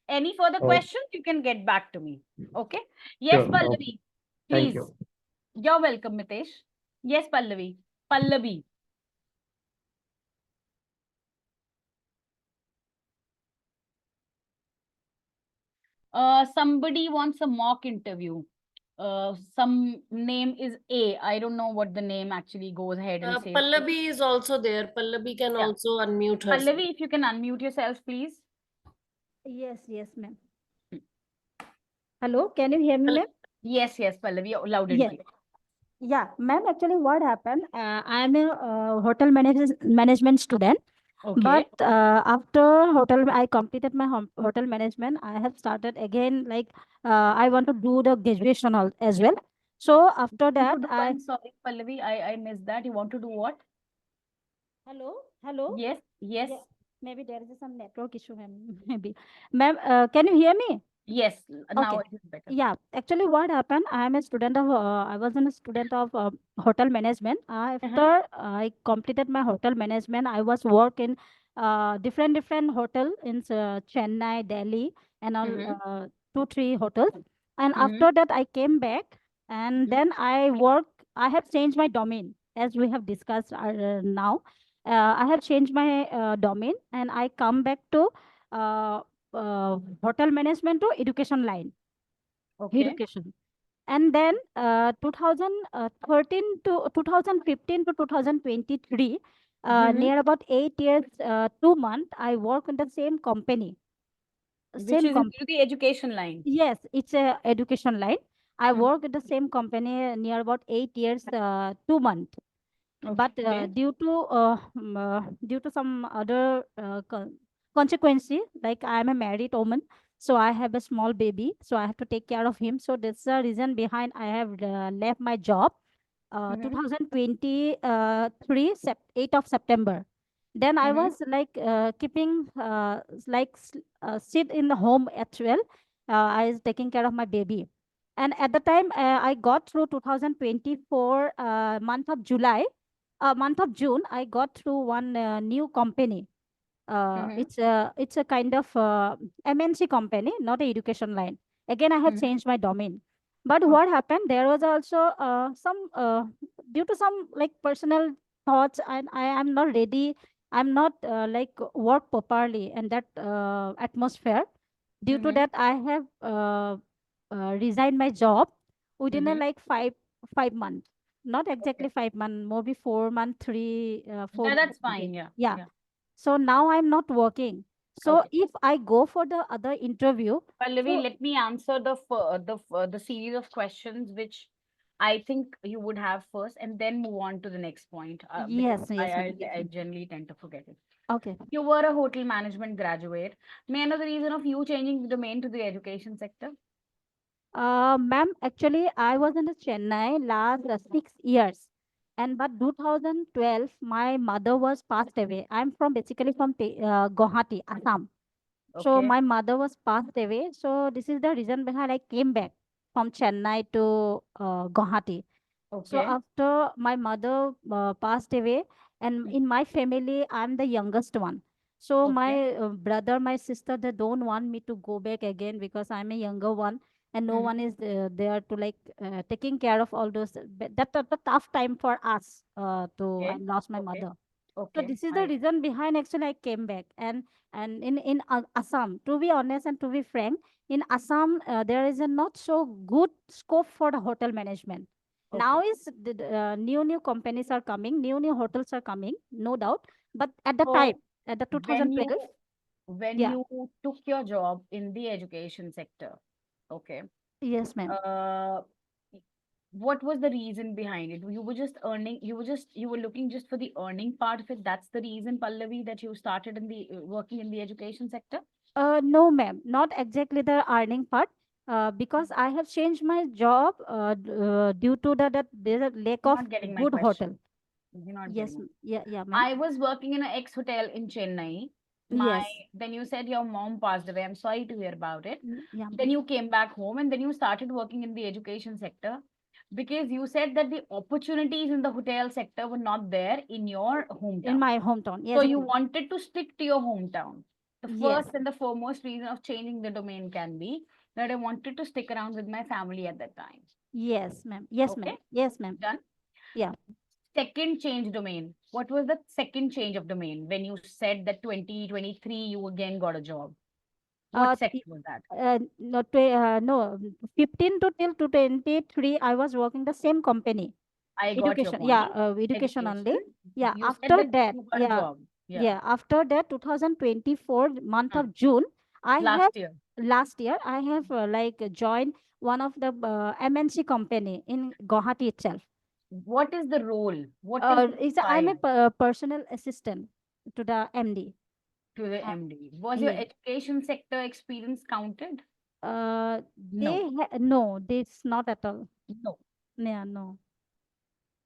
Any further Oh, questions, you can get back to me. Okay. Yes, sure. Okay. Pallavi, Thank please. you. You're welcome, Mitesh. Yes, Pallavi. Pallavi. Somebody wants a mock interview. Some name is A. I don't know what the name actually goes ahead and says. Pallavi is also there. Pallavi can Yeah. also unmute herself. Pallavi, if you can unmute yourself, please. Yes, yes, ma'am. Hello, can you hear me, ma'am? Yes, yes, Pallavi, loud and Yes. clear. Yeah, ma'am. Actually, what happened? I am a hotel management student, but Okay. after hotel, I completed my hotel management. I have started again. Like I want to do the graduation as well. So after Want that, to do, I I'm sorry, Pallavi, I missed that. You want to do what? hello, hello. Yes, yes, Yeah, maybe there is some network issue, ma'am. Maybe, ma'am. Can you hear me? yes. Now Okay. it is better. Yeah, actually, what happened? I am a student of. I was a student of hotel management. Uh-huh. After I completed my hotel management, I was work in different hotel in Chennai, Delhi, and all Mm-hmm. 2 3 hotels. And Mm-hmm. after that, I came back, and Mm-hmm. then I work. I have changed my domain as we have discussed now. I have changed my domain, and I come back to. Uh, Hotel management to education line, Okay. education. And then 2013 to 2015 to 2023, Mm-hmm. near about 8 years, 2 months, I work in the same company, Which same is company. into the education line. Yes, it's a education line. I Mhm. work in the same company near about 8 years, 2 months. But Okay. due to some other consequence, like I am a married woman, so I have a small baby, so I have to take care of him. So that's the reason behind I have left my job. Mm-hmm. 2023 8 of September. Then I Mm-hmm. was like keeping sit in the home as well. I was taking care of my baby. And at the time, I got through 2024 month of July, month of June, I got through one new company. Mm-hmm. It's a kind of MNC company, not a education line. Again, I have Mm-hmm. changed my domain. But Okay. what happened? There was also some due to some like personal thoughts, and I am not ready. I'm not like work properly and that atmosphere. Due to Mm-hmm. that, I have resigned my job within a Mm-hmm. like 5 months. Not exactly Okay. 5 months, maybe 4 months, three, Yeah, 4 months. that's fine. Yeah. Yeah. Yeah. So now I'm not working. So Okay. if I go for the other interview, Pallavi, so let me answer the series of questions which I think you would have first, and then move on to the next point, because yes, I, yes, I ma'am. I generally tend to forget it. Okay. You were a hotel management graduate. May I know the reason of you changing the domain to the education sector? Ma'am, actually, I was in the Chennai last 6 years, and but 2012, my mother was passed away. I'm from basically from Guwahati, Assam. So Okay. my mother was passed away. So this is the reason behind I came back from Chennai to Guwahati. So Okay. after my mother passed away, and Mm. in my family, I'm the youngest one. So Okay. my brother, my sister, they don't want me to go back again because I'm a younger one, and no Mm-hmm. one is there to like taking care of all those. But that's a tough time for us. To I Okay. lost my Okay. mother. So Okay. this is the reason behind actually I came back. And in Assam, to be honest and to be frank, in Assam there is a not so good scope for the hotel management. Now Okay. is new companies are coming, new hotels are coming, no doubt. But at the time, So at the when you 2012, when yeah, you took your job in the education sector, okay, yes, ma'am. uh, what was the reason behind it? You were just earning, you were looking just for the earning part of it. That's the reason, Pallavi, that you started in the working in the education sector. No, ma'am, not exactly the earning part. Because I have changed my job due to that there's a lack You're of not getting my good hotel. question. You're not getting Yes, it. yeah, yeah, ma'am. I was working in an ex hotel in Chennai. My Yes, Then you said your mom passed away. I'm sorry to hear about it. yeah, Then ma'am. you came back home and then you started working in the education sector because you said that the opportunities in the hotel sector were not there in your In hometown. my hometown. So Yes, you ma'am. wanted to stick to your hometown. The Yes, first and the foremost reason of changing the domain can be that I wanted to stick around with my family at that time. yes, ma'am. Yes, Okay, ma'am. Yes, ma'am. done. Yeah. Second change domain. What was the second change of domain when you said that 2023 you again got a job? What sector was that? No, 15 to till to 23, I was working the same company. I got your Education. Yeah, point. education only. Education. Yeah, You said after that that, you got a yeah, job. Yeah. yeah, after that, 2024, month Hmm. of June, I have, Last year. last year, I have joined one of the MNC company in Guwahati itself. What is the role? What is the I'm a profile personal assistant to the MD. to the Uh, MD? Was your yeah. education sector experience counted? Uh, No. no, this not at all. No. Yeah, no.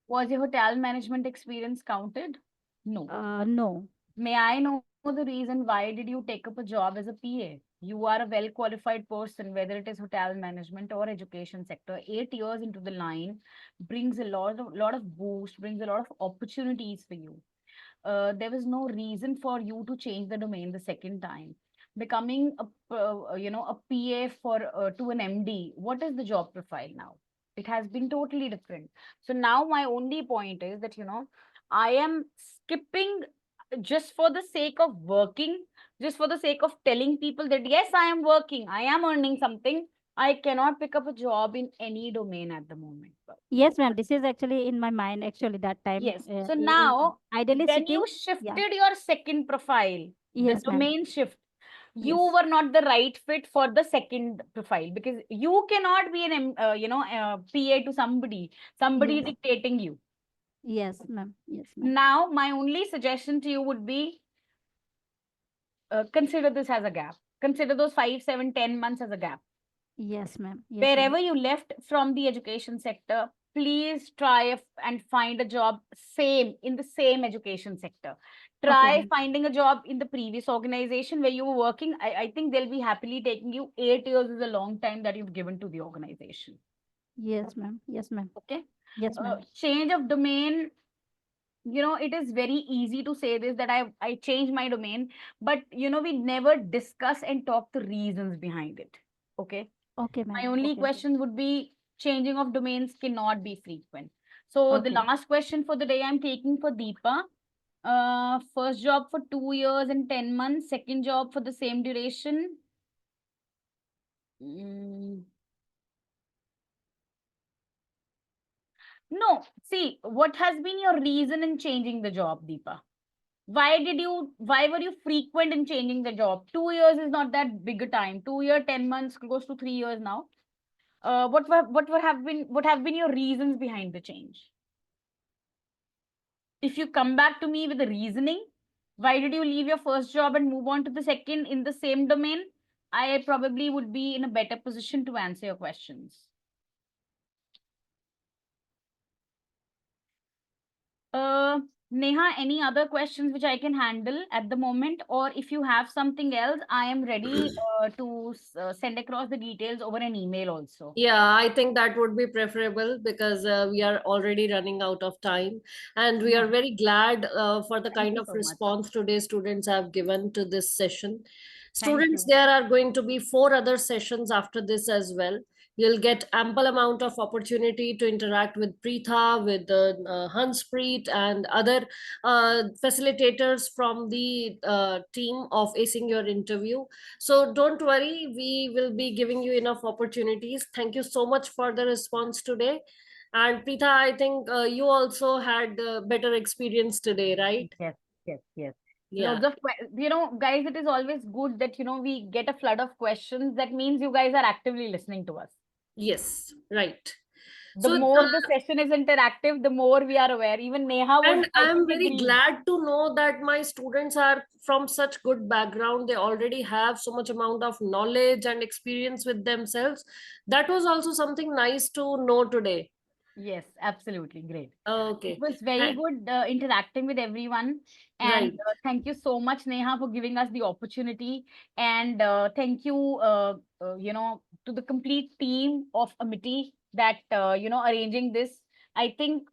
Was your hotel management experience counted? No. No. May I know the reason why did you take up a job as a PA? You are a well qualified person, whether it is hotel management or education sector. 8 years into the line brings a lot of boost, brings a lot of opportunities for you. There was no reason for you to change the domain the second time. Becoming a PA for to an MD, what is the job profile now? It has been totally different. So now my only point is that I am skipping just for the sake of working, just for the sake of telling people that yes, I am working, I am earning something. I cannot pick up a job in any domain at the moment. Yes, ma'am. This is actually in my mind. Actually, that time, Yes. So in now, ideally when sitting. you Yeah. shifted your second profile, the Yes, ma'am. domain shift, you Yes. were not the right fit for the second profile because you cannot be PA to somebody Yes. dictating you. Yes, ma'am. Yes, ma'am. Now, my only suggestion to you would be consider this as a gap. Consider those 5, 7, 10 months as a gap. Yes, ma'am. Yes, ma'am. Wherever you left from the education sector, please try and find a job same in the same education sector. Okay, Try ma'am. finding a job in the previous organization where you were working. I think they'll be happily taking you. 8 years is a long time that you've given to the organization. Yes, ma'am. Yes, ma'am. Okay. Yes, ma'am. Change of domain, it is very easy to say this that I changed my domain, but we never discuss and talk the reasons behind it. Okay. Okay, My ma'am. only Okay. question would be changing of domains cannot be frequent. So the Okay. last question for the day I'm taking for Deepa. First job for 2 years and 10 months, second job for the same duration. Mm, no, see, what has been your reason in changing the job, Deepa? Why were you frequent in changing the job? 2 years is not that big a time. 2 year, 10 months, close to 3 years now. What have been your reasons behind the change? If you come back to me with the reasoning, why did you leave your first job and move on to the second in the same domain? I probably would be in a better position to answer your questions. Uh, Neha, any other questions which I can handle at the moment? Or if you have something else, I am ready to send across the details over an email also. Yeah, I think that would be preferable because we are already running out of time. And we are Mhm. very glad for the Thank kind you of so much. response today students have given to this session. Thank Students, you. there are going to be 4 other sessions after this as well. You'll get ample amount of opportunity to interact with Pritha, with Hanspreet, and other facilitators from the team of acing your interview. So don't worry, we will be giving you enough opportunities. Thank you so much for the response today. And Pritha, I think you also had better experience today, right? Yes, yes, yes. Yeah. Loads of, guys, it is always good that, we get a flood of questions. That means you guys are actively listening to us. Yes. Right. The So more the session is interactive, the more we are aware. Even Neha would, and I I'm think, very agree. glad to know that my students are from such good background. They already have so much amount of knowledge and experience with themselves. That was also something nice to know today. Yes, absolutely. Great. It Okay. was very good interacting with everyone. And Right. thank you so much, Neha, for giving us the opportunity. And thank you, to the complete team of Amity that, arranging this. I think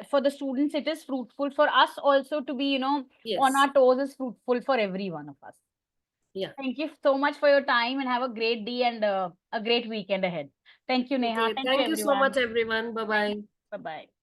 for the students, it is fruitful. For us also to be, on Yes. our toes is fruitful for every one of us. Yeah. Thank you so much for your time and have a great day and a great weekend ahead. Thank you, Neha. Okay. Thank you, Thank you so everyone. much, everyone. Bye Thanks. bye. Bye bye.